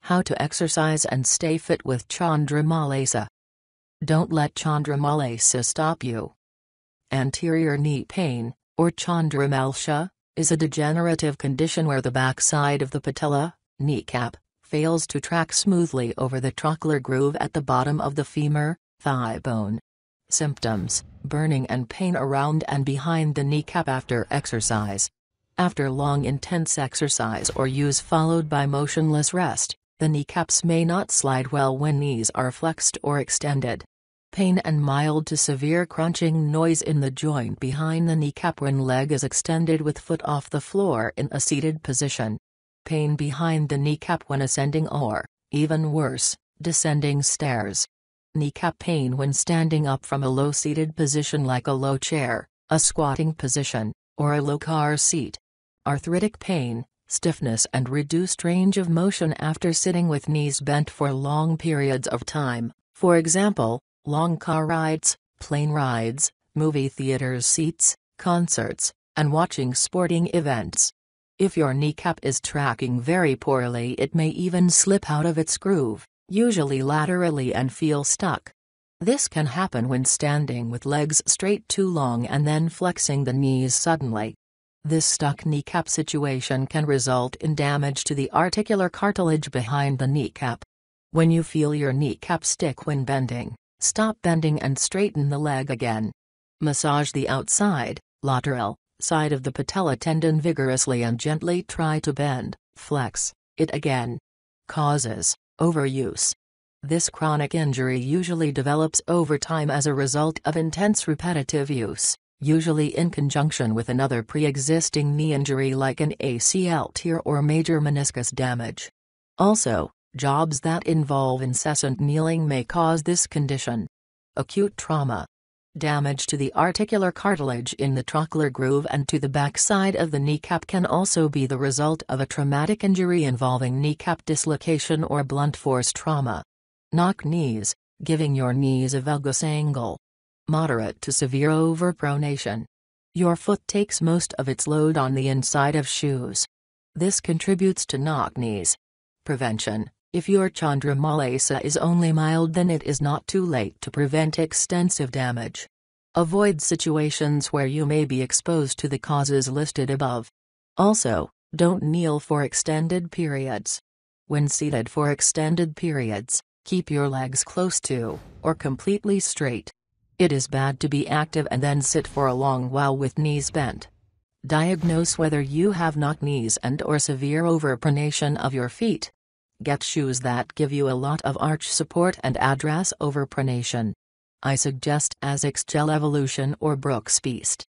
How to exercise and stay fit with chondromalacia. Don't let chondromalacia stop you. Anterior knee pain, or chondromalcia, is a degenerative condition where the backside of the patella, kneecap, fails to track smoothly over the trochlear groove at the bottom of the femur, thighbone. Symptoms: burning and pain around and behind the kneecap after exercise. After long intense exercise or use followed by motionless rest, the kneecaps may not slide well when knees are flexed or extended. Pain and mild to severe crunching noise in the joint behind the kneecap when leg is extended with foot off the floor in a seated position. Pain behind the kneecap when ascending or, even worse, descending stairs. Kneecap pain when standing up from a low seated position like a low chair, a squatting position, or a low car seat. Arthritic pain, stiffness and reduced range of motion after sitting with knees bent for long periods of time, for example, long car rides, plane rides, movie theaters seats, concerts, and watching sporting events. If your kneecap is tracking very poorly, it may even slip out of its groove, usually laterally, and feel stuck. This can happen when standing with legs straight too long and then flexing the knees suddenly. This stuck kneecap situation can result in damage to the articular cartilage behind the kneecap. When you feel your kneecap stick when bending, stop bending and straighten the leg again. Massage the outside, lateral, side of the patella tendon vigorously and gently try to bend, flex, it again. Causes: overuse. This chronic injury usually develops over time as a result of intense repetitive use, usually in conjunction with another pre-existing knee injury like an ACL tear or major meniscus damage. Also, jobs that involve incessant kneeling may cause this condition. Acute trauma. Damage to the articular cartilage in the trochlear groove and to the backside of the kneecap can also be the result of a traumatic injury involving kneecap dislocation or blunt force trauma. Knock knees, giving your knees a valgus angle. Moderate to severe overpronation. Your foot takes most of its load on the inside of shoes. This contributes to knock knees. Prevention: if your chondromalacia is only mild, then it is not too late to prevent extensive damage. Avoid situations where you may be exposed to the causes listed above. Also, don't kneel for extended periods. When seated for extended periods, keep your legs close to, or completely straight. It is bad to be active and then sit for a long while with knees bent. Diagnose whether you have knock knees and/or severe overpronation of your feet. Get shoes that give you a lot of arch support and address overpronation. I suggest ASICS Gel Evolution or Brooks Beast.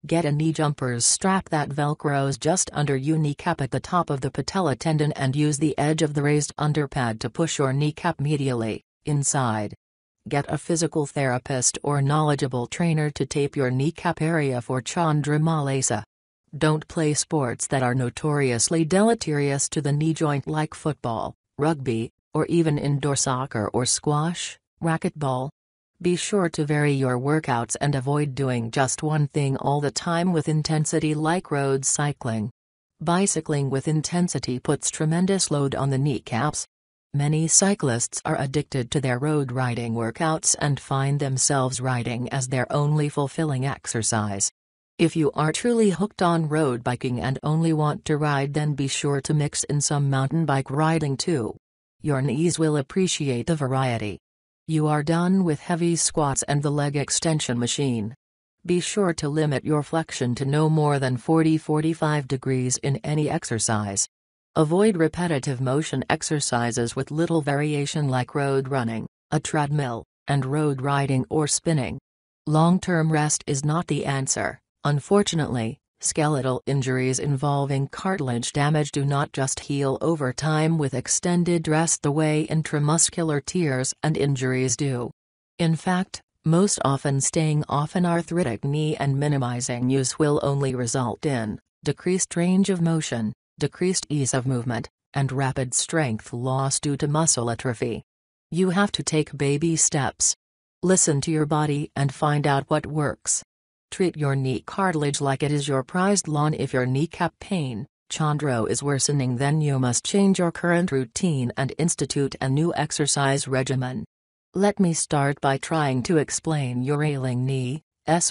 Get a knee jumpers strap that velcros just under your kneecap at the top of the patella tendon and use the edge of the raised underpad to push your kneecap medially, inside. Get a physical therapist or knowledgeable trainer to tape your kneecap area for chondromalacia. Don't play sports that are notoriously deleterious to the knee joint like football, rugby, or even indoor soccer or squash, racquetball. Be sure to vary your workouts and avoid doing just one thing all the time with intensity like road cycling. Bicycling with intensity puts tremendous load on the kneecaps. Many cyclists are addicted to their road riding workouts and find themselves riding as their only fulfilling exercise. If you are truly hooked on road biking and only want to ride, then be sure to mix in some mountain bike riding too. Your knees will appreciate the variety. You are done with heavy squats and the leg extension machine. Be sure to limit your flexion to no more than 40-45 degrees in any exercise. Avoid repetitive motion exercises with little variation like road running, a treadmill, and road riding or spinning. Long-term rest is not the answer. Unfortunately, skeletal injuries involving cartilage damage do not just heal over time with extended rest the way intramuscular tears and injuries do. In fact, most often staying off an arthritic knee and minimizing use will only result in decreased range of motion, decreased ease of movement, and rapid strength loss due to muscle atrophy. You have to take baby steps. Listen to your body and find out what works. Treat your knee cartilage like it is your prized lawn. If your kneecap pain, chondro is worsening, then you must change your current routine and institute a new exercise regimen. Let me start by trying to explain your ailing knee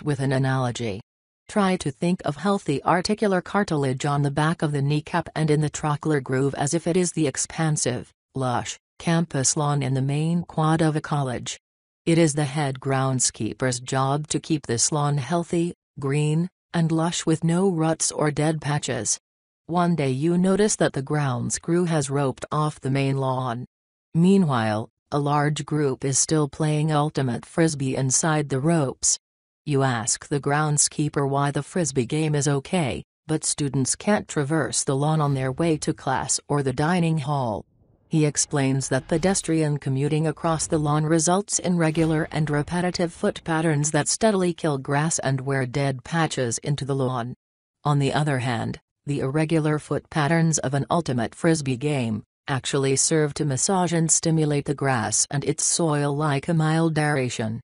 with an analogy. Try to think of healthy articular cartilage on the back of the kneecap and in the trochlear groove as if it is the expansive, lush, campus lawn in the main quad of a college. It is the head groundskeeper's job to keep this lawn healthy, green, and lush with no ruts or dead patches. One day you notice that the grounds crew has roped off the main lawn. Meanwhile, a large group is still playing ultimate frisbee inside the ropes. You ask the groundskeeper why the frisbee game is okay, but students can't traverse the lawn on their way to class or the dining hall. He explains that pedestrian commuting across the lawn results in regular and repetitive foot patterns that steadily kill grass and wear dead patches into the lawn. On the other hand, the irregular foot patterns of an ultimate frisbee game actually serve to massage and stimulate the grass and its soil like a mild aeration.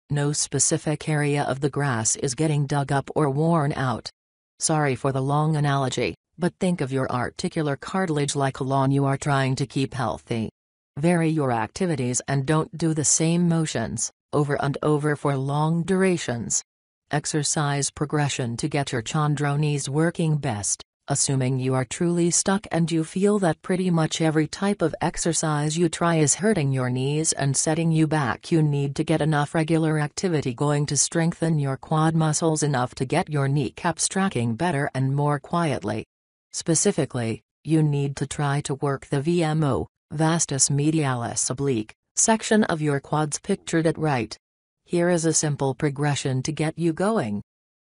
No specific area of the grass is getting dug up or worn out. Sorry for the long analogy, but think of your articular cartilage like a lawn you are trying to keep healthy. Vary your activities and don't do the same motions, over and over for long durations. Exercise progression to get your chondro knees working best. Assuming you are truly stuck and you feel that pretty much every type of exercise you try is hurting your knees and setting you back, you need to get enough regular activity going to strengthen your quad muscles enough to get your kneecaps tracking better and more quietly. Specifically, you need to try to work the VMO, vastus medialis oblique, section of your quads pictured at right. Here is a simple progression to get you going.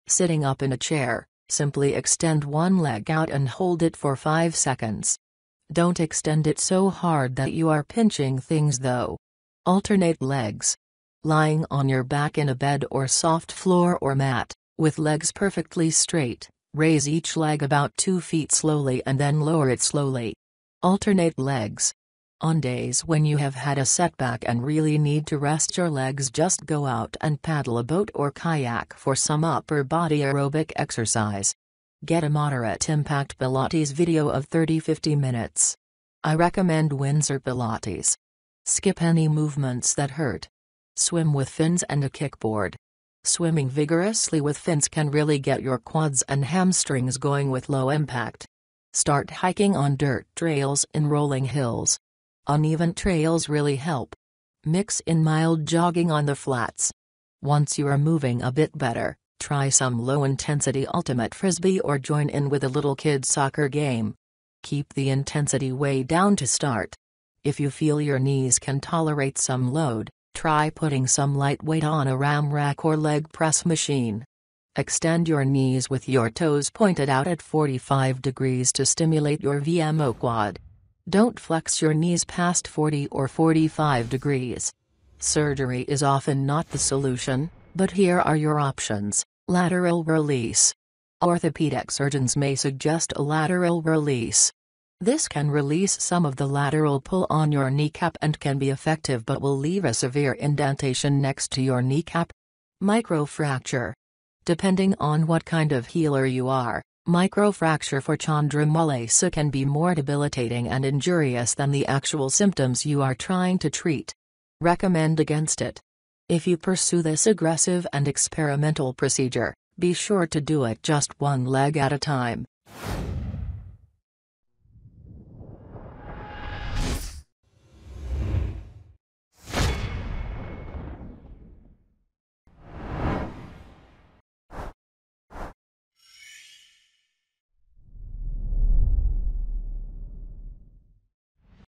Sitting up in a chair, simply extend one leg out and hold it for 5 seconds. Don't extend it so hard that you are pinching things though. Alternate legs. Lying on your back in a bed or soft floor or mat, with legs perfectly straight, raise each leg about 2 feet slowly and then lower it slowly. Alternate legs. On days when you have had a setback and really need to rest your legs, just go out and paddle a boat or kayak for some upper body aerobic exercise. Get a moderate impact Pilates video of 30-50 minutes. I recommend Windsor Pilates. Skip any movements that hurt. Swim with fins and a kickboard. Swimming vigorously with fins can really get your quads and hamstrings going with low impact. Start hiking on dirt trails in rolling hills. Uneven trails really help. Mix in mild jogging on the flats. Once you are moving a bit better, try some low-intensity ultimate frisbee or join in with a little kid soccer game. Keep the intensity way down to start. If you feel your knees can tolerate some load, try putting some light weight on a ram rack or leg press machine. Extend your knees with your toes pointed out at 45 degrees to stimulate your VMO quad. Don't flex your knees past 40 or 45 degrees. Surgery is often not the solution, but here are your options. Lateral release. Orthopedic surgeons may suggest a lateral release. This can release some of the lateral pull on your kneecap and can be effective but will leave a severe indentation next to your kneecap. Microfracture. Depending on what kind of healer you are, microfracture for chondromalacia can be more debilitating and injurious than the actual symptoms you are trying to treat. Recommend against it. If you pursue this aggressive and experimental procedure, be sure to do it just one leg at a time.